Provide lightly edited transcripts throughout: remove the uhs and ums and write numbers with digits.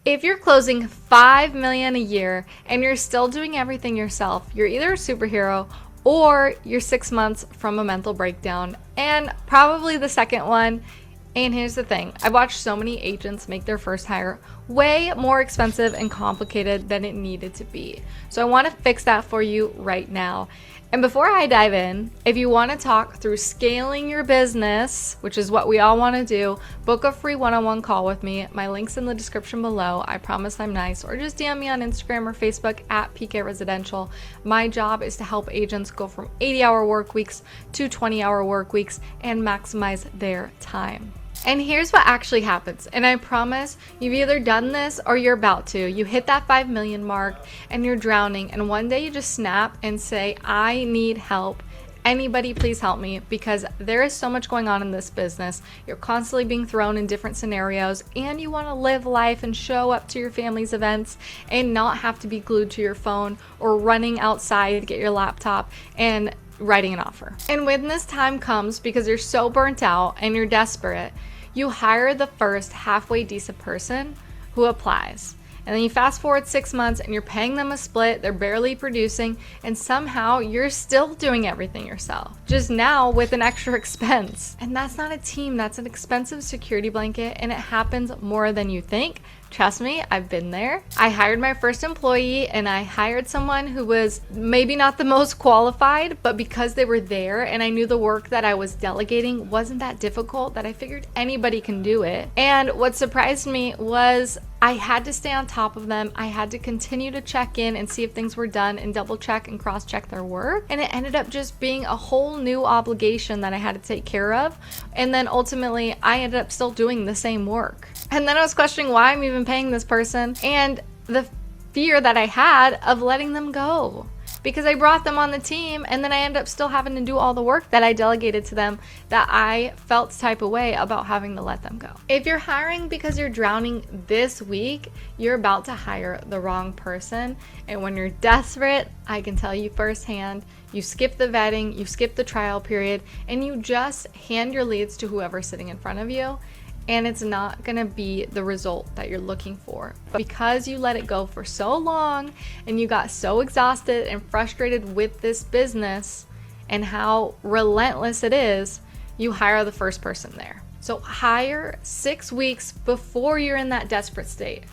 If you're closing 5 million a year and you're still doing everything yourself, you're either a superhero or you're 6 months from a mental breakdown, and probably the second one. And here's the thing, I've watched so many agents make their first hire way more expensive and complicated than it needed to be. So I want to fix that for you right now. And before I dive in, if you want to talk through scaling your business, which is what we all want to do, book a free one-on-one call with me. My link's in the description below. I promise I'm nice. Or just DM me on Instagram or Facebook at PK Residential. My job is to help agents go from 80-hour work weeks to 20-hour work weeks and maximize their time. And here's what actually happens, and I promise you've either done this or you're about to. You hit that 5 million mark and you're drowning, and one day you just snap and say, I need help. Anybody please help me, because there is so much going on in this business. You're constantly being thrown in different scenarios, and you want to live life and show up to your family's events and not have to be glued to your phone or running outside to get your laptop and writing an offer. And when this time comes, because you're so burnt out and you're desperate, you hire the first halfway decent person who applies. And then you fast forward 6 months and you're paying them a split, they're barely producing, and somehow you're still doing everything yourself, just now with an extra expense. And that's not a team, that's an expensive security blanket, and it happens more than you think. Trust me, I've been there. I hired my first employee, and I hired someone who was maybe not the most qualified, but because they were there and I knew the work that I was delegating wasn't that difficult, that I figured anybody can do it. And what surprised me was I had to stay on top of them. I had to continue to check in and see if things were done and double check and cross check their work. And it ended up just being a whole new obligation that I had to take care of. And then ultimately I ended up still doing the same work. And then I was questioning why I'm even paying this person, and the fear that I had of letting them go, because I brought them on the team and then I ended up still having to do all the work that I delegated to them, that I felt type of way about having to let them go. If you're hiring because you're drowning this week, you're about to hire the wrong person. And when you're desperate, I can tell you firsthand, you skip the vetting, you skip the trial period, and you just hand your leads to whoever's sitting in front of you. And it's not gonna be the result that you're looking for. But because you let it go for so long and you got so exhausted and frustrated with this business and how relentless it is, you hire the first person there. So hire 6 weeks before you're in that desperate state,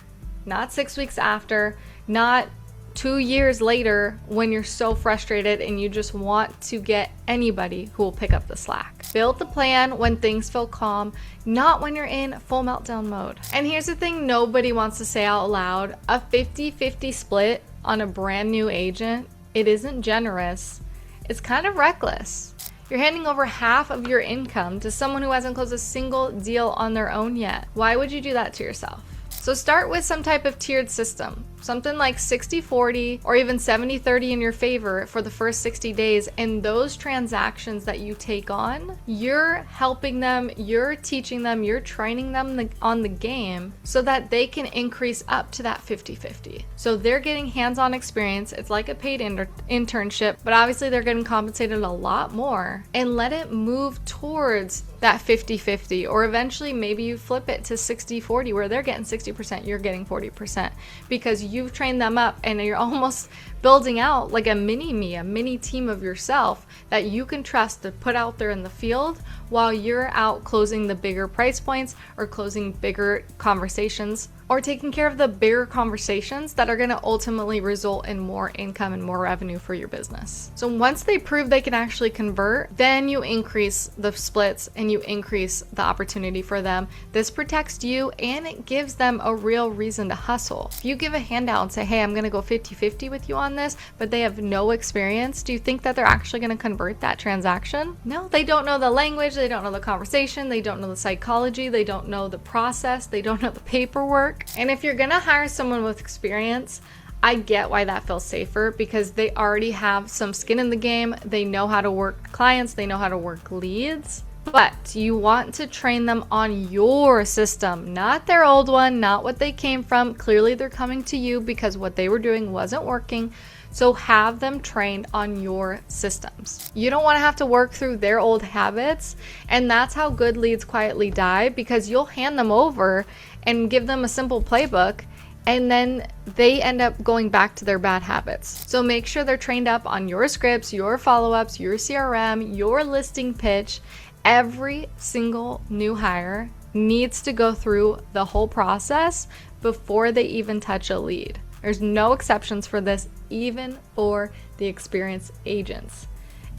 not 6 weeks after, not 2 years later when you're so frustrated and you just want to get anybody who will pick up the slack. Build the plan when things feel calm, not when you're in full meltdown mode. And here's the thing nobody wants to say out loud, a 50-50 split on a brand new agent, it isn't generous, it's kind of reckless. You're handing over half of your income to someone who hasn't closed a single deal on their own yet. Why would you do that to yourself? So start with some type of tiered system, something like 60-40 or even 70-30 in your favor for the first 60 days. And those transactions that you take on, you're helping them, you're teaching them, you're training them on the game so that they can increase up to that 50-50. So they're getting hands-on experience. It's like a paid internship, but obviously they're getting compensated a lot more. And let it move towards that 50-50, or eventually maybe you flip it to 60-40 where they're getting 60%, you're getting 40%, because you've trained them up and you're almost building out like a mini team of yourself that you can trust to put out there in the field while you're out closing the bigger price points or closing bigger conversations or taking care of the bigger conversations that are going to ultimately result in more income and more revenue for your business. So once they prove they can actually convert, then you increase the splits and you increase the opportunity for them. This protects you and it gives them a real reason to hustle. If you give a handout and say, hey, I'm going to go 50-50 with you on this, but they have no experience, do you think that they're actually going to convert that transaction? No, they don't know the language, they don't know the conversation, they don't know the psychology, they don't know the process, they don't know the paperwork. And if you're gonna hire someone with experience, I get why that feels safer, because they already have some skin in the game, they know how to work clients, they know how to work leads. But you want to train them on your system, not their old one, not what they came from. Clearly they're coming to you because what they were doing wasn't working. So have them trained on your systems. You don't want to have to work through their old habits. And that's how good leads quietly die, because you'll hand them over and give them a simple playbook and then they end up going back to their bad habits. So make sure they're trained up on your scripts, your follow-ups, your CRM, your listing pitch. Every single new hire needs to go through the whole process before they even touch a lead. There's no exceptions for this, even for the experienced agents,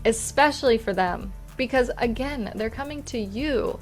especially for them, because again, they're coming to you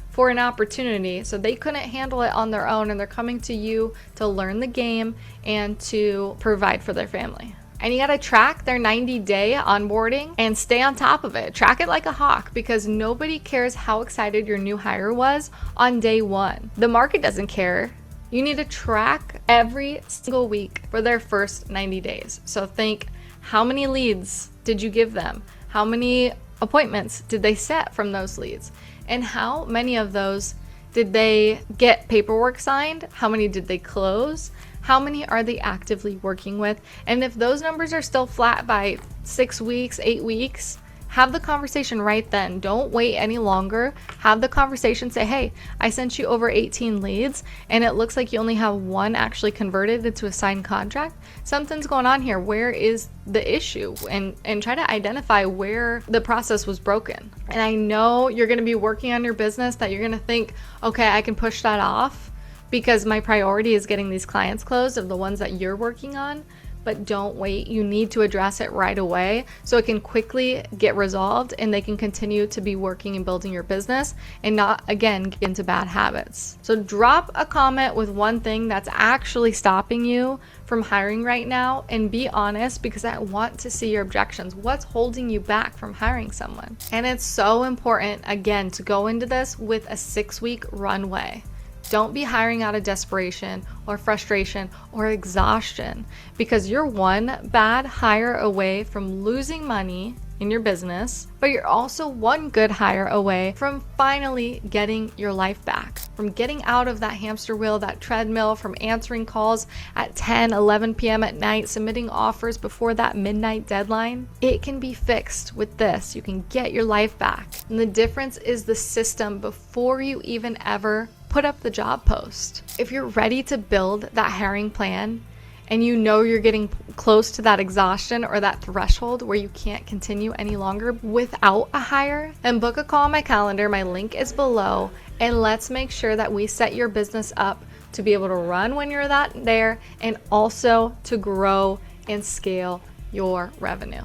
for an opportunity, so they couldn't handle it on their own, and they're coming to you to learn the game and to provide for their family. And you gotta track their 90-day onboarding and stay on top of it. Track it like a hawk, because nobody cares how excited your new hire was on day one. The market doesn't care. You need to track every single week for their first 90 days. So think, how many leads did you give them? How many appointments did they set from those leads? And how many of those did they get paperwork signed? How many did they close? How many are they actively working with? And if those numbers are still flat by 6 weeks, 8 weeks, have the conversation right then. Don't wait any longer. Have the conversation. Say, hey, I sent you over 18 leads and it looks like you only have one actually converted into a signed contract. Something's going on here. Where is the issue? And try to identify where the process was broken. And I know you're going to be working on your business that you're going to think, okay, I can push that off because my priority is getting these clients closed of the ones that you're working on. But don't wait. You need to address it right away so it can quickly get resolved and they can continue to be working and building your business and not, again, get into bad habits. So drop a comment with one thing that's actually stopping you from hiring right now, and be honest, because I want to see your objections. What's holding you back from hiring someone? And it's so important, again, to go into this with a 6-week runway. Don't be hiring out of desperation or frustration or exhaustion, because you're one bad hire away from losing money in your business, but you're also one good hire away from finally getting your life back, from getting out of that hamster wheel, that treadmill, from answering calls at 10, 11 p.m. at night, submitting offers before that midnight deadline. It can be fixed with this. You can get your life back. And the difference is the system before you even ever put up the job post. If you're ready to build that hiring plan and you know you're getting close to that exhaustion or that threshold where you can't continue any longer without a hire, then book a call on my calendar. My link is below, and let's make sure that we set your business up to be able to run when you're there and also to grow and scale your revenue.